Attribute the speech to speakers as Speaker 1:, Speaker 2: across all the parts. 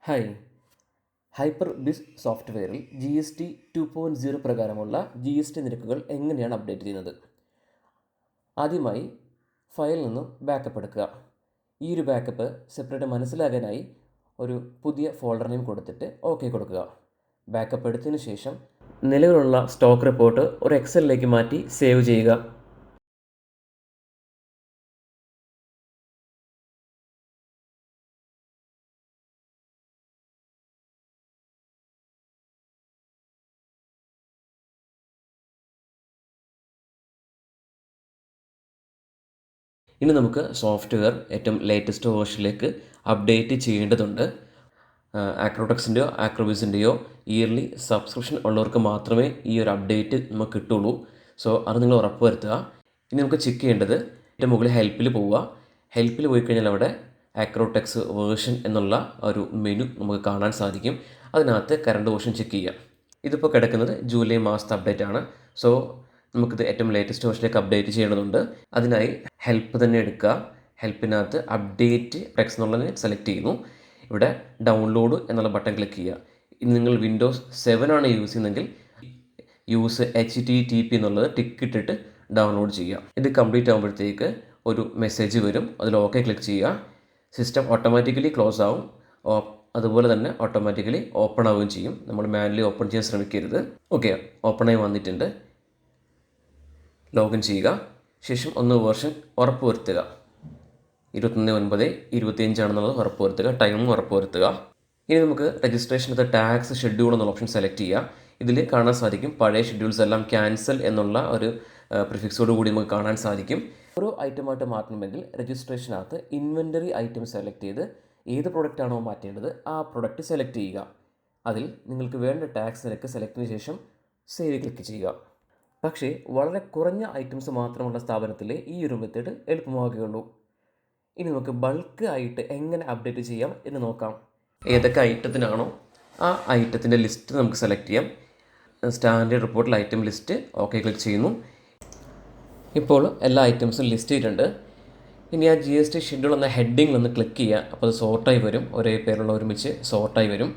Speaker 1: Hi. Hyper ബിസ് സോഫ്റ്റ്വെയറിൽ GST 2.0 പ്രകാരമുള്ള GST നിരക്കുകൾ എങ്ങനെയാണ് അപ്ഡേറ്റ് ചെയ്യുന്നത്? ആദ്യമായി ഫയലിൽ നിന്നും ബാക്കപ്പ് എടുക്കുക. ഈ ഒരു ബാക്കപ്പ് സെപ്പറേറ്റ് മനസ്സിലാകാനായി ഒരു പുതിയ ഫോൾഡർ നെയിം കൊടുത്തിട്ട് ഓക്കെ കൊടുക്കുക. ബാക്കപ്പ് എടുത്തതിന് ശേഷം നിലവിലുള്ള സ്റ്റോക്ക് റിപ്പോർട്ട് ഒരു എക്സലിലേക്ക് മാറ്റി സേവ് ചെയ്യുക. ഇനി നമുക്ക് സോഫ്റ്റ്വെയർ ഏറ്റവും ലേറ്റസ്റ്റ് വേർഷനിലേക്ക് അപ്ഡേറ്റ് ചെയ്യേണ്ടതുണ്ട്. ആക്രോടെക്സിൻ്റെയോ ആക്രോബിസിൻ്റെയോ ഇയർലി സബ്സ്ക്രിപ്ഷൻ ഉള്ളവർക്ക് മാത്രമേ ഈ ഒരു അപ്ഡേറ്റ് നമുക്ക് കിട്ടുള്ളൂ. സോ അത് നിങ്ങൾ ഉറപ്പ് വരുത്തുക. ഇനി നമുക്ക് ചെക്ക് ചെയ്യേണ്ടത് ഏറ്റവും മുകളിൽ ഹെൽപ്പിൽ പോവുക. ഹെൽപ്പിൽ പോയി കഴിഞ്ഞാൽ അവിടെ ആക്രോടെക്സ് വേർഷൻ എന്നുള്ള ഒരു മെനു നമുക്ക് കാണാൻ സാധിക്കും. അതിനകത്ത് കറണ്ട് വേർഷൻ ചെക്ക് ചെയ്യുക. ഇതിപ്പോൾ കിടക്കുന്നത് ജൂലൈ മാസത്തെ അപ്ഡേറ്റ് ആണ്. സോ നമുക്കിത് ഏറ്റവും ലേറ്റസ്റ്റ് വേർഷനിലേക്ക് അപ്ഡേറ്റ് ചെയ്യേണ്ടതുണ്ട്. അതിനായി ഹെൽപ്പ് തന്നെ എടുക്കുക. ഹെൽപ്പിനകത്ത് അപ്ഡേറ്റ് ടെക്സ്റ്റ് എന്നുള്ളതിനെ സെലക്ട് ചെയ്യുന്നു. ഇവിടെ ഡൗൺലോഡ് എന്നുള്ള ബട്ടൺ ക്ലിക്ക് ചെയ്യുക. ഇനി നിങ്ങൾ വിൻഡോസ് 7 ആണ് യൂസ് ചെയ്യുന്നതെങ്കിൽ യൂസ് HTTP എന്നുള്ളത് ടിക്ക് ഇട്ടിട്ട് ഡൗൺലോഡ് ചെയ്യുക. ഇത് കംപ്ലീറ്റ് ആകുമ്പോഴത്തേക്ക് ഒരു മെസ്സേജ് വരും. അതിൽ ഓക്കെ ക്ലിക്ക് ചെയ്യുക. സിസ്റ്റം ഓട്ടോമാറ്റിക്കലി ക്ലോസ് ആവും. അതുപോലെ തന്നെ ഓട്ടോമാറ്റിക്കലി ഓപ്പൺ ആവുകയും ചെയ്യും. നമ്മൾ മാനുവലി ഓപ്പൺ ചെയ്യാൻ ശ്രമിക്കരുത്. ഓക്കെ, ഓപ്പണായി വന്നിട്ടുണ്ട്. ലോഗിൻ ചെയ്യുക. ശേഷം ഒന്ന് വേർഷൻ ഉറപ്പ് വരുത്തുക. 21/9/25 ആണെന്നുള്ളത് ഉറപ്പ് വരുത്തുക. ടൈമും ഉറപ്പ് വരുത്തുക. ഇനി നമുക്ക് രജിസ്ട്രേഷനകത്ത് ടാക്സ് ഷെഡ്യൂൾ എന്നുള്ള ഓപ്ഷൻ സെലക്ട് ചെയ്യുക. ഇതിൽ കാണാൻ സാധിക്കും പഴയ ഷെഡ്യൂൾസ് എല്ലാം ക്യാൻസൽ എന്നുള്ള ഒരു പ്രിഫിക്സോട് കൂടി നമുക്ക് കാണാൻ സാധിക്കും. ഓരോ ഐറ്റമായിട്ട് മാറ്റണമെങ്കിൽ രജിസ്ട്രേഷനകത്ത് ഇൻവെൻ്ററി ഐറ്റം സെലക്ട് ചെയ്ത് ഏത് പ്രൊഡക്റ്റ് ആണോ മാറ്റേണ്ടത് ആ പ്രൊഡക്റ്റ് സെലക്ട് ചെയ്യുക. അതിൽ നിങ്ങൾക്ക് വേണ്ട ടാക്സ് നിരക്ക് സെലക്ട് ചെയ്തതിന് ശേഷം സേവ് ക്ലിക്ക് ചെയ്യുക. പക്ഷേ വളരെ കുറഞ്ഞ ഐറ്റംസ് മാത്രമുള്ള സ്ഥാപനത്തിലെ ഈ ഒരു മെത്തേഡ് എളുപ്പമാവുകയുള്ളൂ. ഇനി നമുക്ക് ബൾക്ക് ആയിട്ട് എങ്ങനെ അപ്ഡേറ്റ് ചെയ്യാം എന്ന് നോക്കാം. ഏതൊക്കെ ഐറ്റത്തിനാണോ ആ ഐറ്റത്തിൻ്റെ ലിസ്റ്റ് നമുക്ക് സെലക്ട് ചെയ്യാം. സ്റ്റാൻഡേർഡ് റിപ്പോർട്ടിൽ ഐറ്റം ലിസ്റ്റ് ഓക്കെ ക്ലിക്ക് ചെയ്യുന്നു. ഇപ്പോൾ എല്ലാ ഐറ്റംസും ലിസ്റ്റ് ചെയ്തിട്ടുണ്ട്. ഇനി ആ GST ഷെഡ്യൂൾ എന്ന ഹെഡിങ്ങിൽ ഒന്ന് ക്ലിക്ക് ചെയ്യുക. അപ്പോൾ അത് സോർട്ടായി വരും. ഒരേ പേരുള്ള ഒരുമിച്ച് സോർട്ടായി വരും.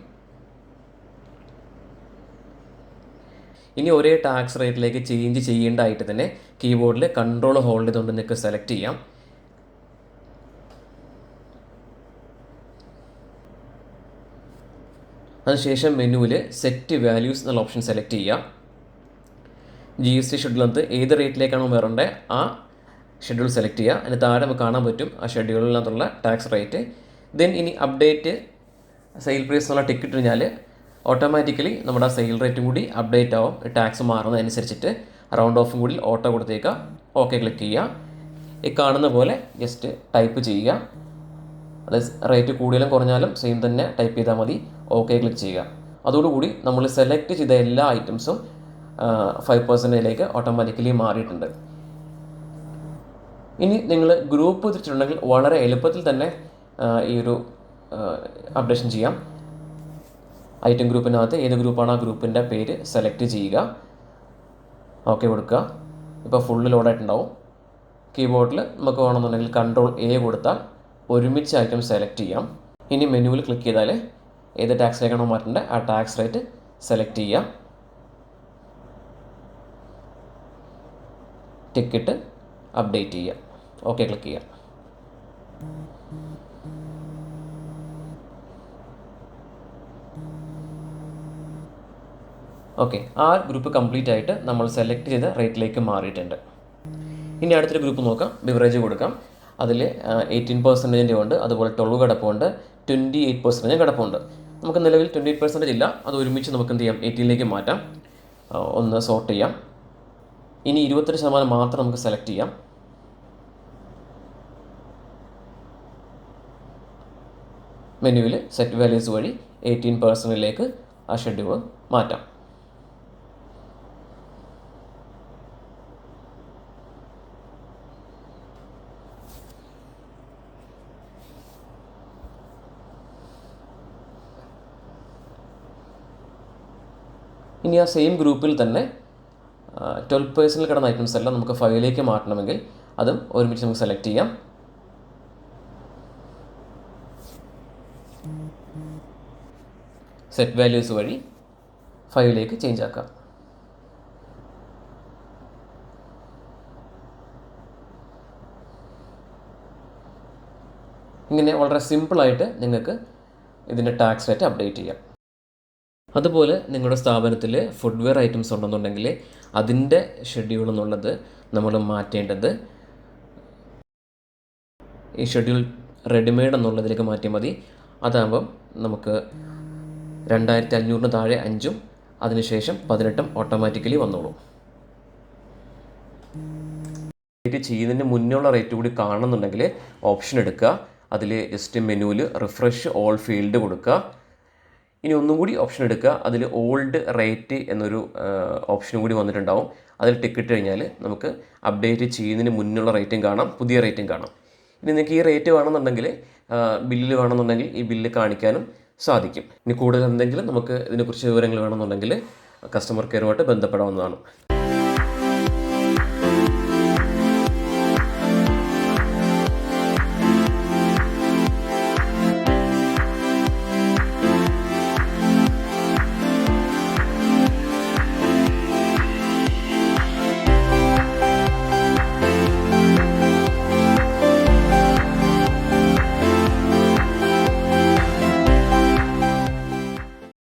Speaker 1: ഇനി ഒരേ ടാക്സ് റേറ്റിലേക്ക് ചേഞ്ച് ചെയ്യേണ്ട ഐറ്റത്തിനെ കീബോർഡിൽ കൺട്രോൾ ഹോൾഡ് ചെയ്തുകൊണ്ട് നിങ്ങൾക്ക് സെലക്ട് ചെയ്യാം. അതിനുശേഷം മെനുവിൽ സെറ്റ് വാല്യൂസ് എന്നുള്ള ഓപ്ഷൻ സെലക്ട് ചെയ്യുക. GST ഷെഡ്യൂളിനകത്ത് ഏത് റേറ്റിലേക്കാണോ വരേണ്ടത് ആ ഷെഡ്യൂൾ സെലക്ട് ചെയ്യുക. അതിന് താഴെ നമുക്ക് കാണാൻ പറ്റും ആ ഷെഡ്യൂളിനകത്തുള്ള ടാക്സ് റേറ്റ്. ദെൻ ഇനി അപ്ഡേറ്റ് സെയിൽ പ്രൈസ് എന്നുള്ള ടിക്കറ്റ് കഴിഞ്ഞാൽ ഓട്ടോമാറ്റിക്കലി നമ്മുടെ ആ സെയിൽ റേറ്റും കൂടി അപ്ഡേറ്റ് ആവും. ടാക്സ് മാറുന്നതനുസരിച്ചിട്ട് റൗണ്ട് ഓഫും കൂടി ഓട്ടോ കൊടുത്തേക്കുക. ഓക്കെ ക്ലിക്ക് ചെയ്യുക. ഈ കാണുന്ന പോലെ ജസ്റ്റ് ടൈപ്പ് ചെയ്യുക. അത് റേറ്റ് കൂടിയാലും കുറഞ്ഞാലും സെയിം തന്നെ ടൈപ്പ് ചെയ്താൽ മതി. ഓക്കെ ക്ലിക്ക് ചെയ്യുക. അതോടുകൂടി നമ്മൾ സെലക്ട് ചെയ്ത എല്ലാ ഐറ്റംസും 5% ഓട്ടോമാറ്റിക്കലി മാറിയിട്ടുണ്ട്. ഇനി നിങ്ങൾ ഗ്രൂപ്പ് തിരിച്ചിട്ടുണ്ടെങ്കിൽ വളരെ എളുപ്പത്തിൽ തന്നെ ഈ ഒരു അപ്ഡേഷൻ ചെയ്യാം. ഐറ്റം ഗ്രൂപ്പിനകത്ത് ഏത് ഗ്രൂപ്പാണ് ആ ഗ്രൂപ്പിൻ്റെ പേര് സെലക്ട് ചെയ്യുക. ഓക്കെ കൊടുക്കുക. ഇപ്പോൾ ഫുള്ള് ലോഡായിട്ടുണ്ടാവും. കീബോർഡിൽ നമുക്ക് വേണമെന്നുണ്ടെങ്കിൽ Ctrl+A കൊടുത്താൽ ഒരുമിച്ച് ഐറ്റം സെലക്ട് ചെയ്യാം. ഇനി മെനുവിൽ ക്ലിക്ക് ചെയ്താൽ ഏത് ടാക്സിലേക്കാണോ മാറ്റേണ്ടത് ആ ടാക്സ് റേറ്റ് സെലക്ട് ചെയ്യാം. ടിക്കറ്റ് അപ്ഡേറ്റ് ചെയ്യുക. ഓക്കെ ക്ലിക്ക് ചെയ്യുക. ഓക്കെ, ആ ഗ്രൂപ്പ് കംപ്ലീറ്റ് ആയിട്ട് നമ്മൾ സെലക്ട് ചെയ്ത റേറ്റിലേക്ക് മാറിയിട്ടുണ്ട്. ഇനി അടുത്തൊരു ഗ്രൂപ്പ് നോക്കാം. ബിവറേജ് കൊടുക്കാം. അതിൽ 18% ഉണ്ട്. അതുപോലെ 12 കിടപ്പുണ്ട്. 28% കിടപ്പുണ്ട്. നമുക്ക് നിലവിൽ 28% ഇല്ല. അത് ഒരുമിച്ച് നമുക്ക് എന്ത് ചെയ്യാം, 18ലേക്ക് മാറ്റാം. ഒന്ന് സോർട്ട് ചെയ്യാം. ഇനി 28% മാത്രം നമുക്ക് സെലക്ട് ചെയ്യാം. മെനുവിൽ സെറ്റ് വാല്യൂസ് വഴി 18%ലേക്ക് ആ ഷെഡ്യൂൾ മാറ്റാം. ഇനി ആ സെയിം ഗ്രൂപ്പിൽ തന്നെ 12% കിടന്ന ഐറ്റംസ് എല്ലാം നമുക്ക് 5ലേക്ക് മാറ്റണമെങ്കിൽ അതും ഒരുമിച്ച് നമുക്ക് സെലക്ട് ചെയ്യാം. സെറ്റ് വാല്യൂസ് വഴി 5 ചേഞ്ച് ആക്കാം. ഇങ്ങനെ വളരെ സിമ്പിളായിട്ട് നിങ്ങൾക്ക് ഇതിൻ്റെ ടാക്സ് റേറ്റ് അപ്ഡേറ്റ് ചെയ്യാം. അതുപോലെ നിങ്ങളുടെ സ്ഥാപനത്തിൽ ഫുഡ്വെയർ ഐറ്റംസ് ഉണ്ടെന്നുണ്ടെങ്കിൽ അതിൻ്റെ ഷെഡ്യൂൾ എന്നുള്ളത് നമ്മൾ മാറ്റേണ്ടത് ഈ ഷെഡ്യൂൾ റെഡിമെയ്ഡ് എന്നുള്ളതിലേക്ക് മാറ്റിയാൽ മതി. അതാകുമ്പം നമുക്ക് 2500 താഴെ 5 അതിനുശേഷം 18 ഓട്ടോമാറ്റിക്കലി വന്നോളൂ. അപ്ഡേറ്റ് ചെയ്യുന്നതിന് മുന്നുള്ള റേറ്റ് കൂടി കാണുന്നുണ്ടെങ്കിൽ ഓപ്ഷൻ എടുക്കുക. അതിൽ ജസ്റ്റ് മെനുവിൽ റിഫ്രഷ് ഓൾ ഫീൽഡ് കൊടുക്കുക. ഇനി ഒന്നും കൂടി ഓപ്ഷൻ എടുക്കുക. അതിൽ ഓൾഡ് റേറ്റ് എന്നൊരു ഓപ്ഷനും കൂടി വന്നിട്ടുണ്ടാവും. അതിൽ ടിക്ക് ഇട്ട് കഴിഞ്ഞാൽ നമുക്ക് അപ്ഡേറ്റ് ചെയ്യുന്നതിന് മുന്നുള്ള റേറ്റും കാണാം, പുതിയ റേറ്റും കാണാം. ഇനി നിങ്ങൾക്ക് ഈ റേറ്റ് വേണമെന്നുണ്ടെങ്കിൽ ബില്ലിൽ വേണമെന്നുണ്ടെങ്കിൽ ഈ ബില്ല് കാണിക്കാനും സാധിക്കും. ഇനി കൂടുതൽ എന്തെങ്കിലും നമുക്ക് ഇതിനെക്കുറിച്ച് വിവരങ്ങൾ വേണമെന്നുണ്ടെങ്കിൽ കസ്റ്റമർ കെയറുമായിട്ട് ബന്ധപ്പെടാവുന്നതാണ്.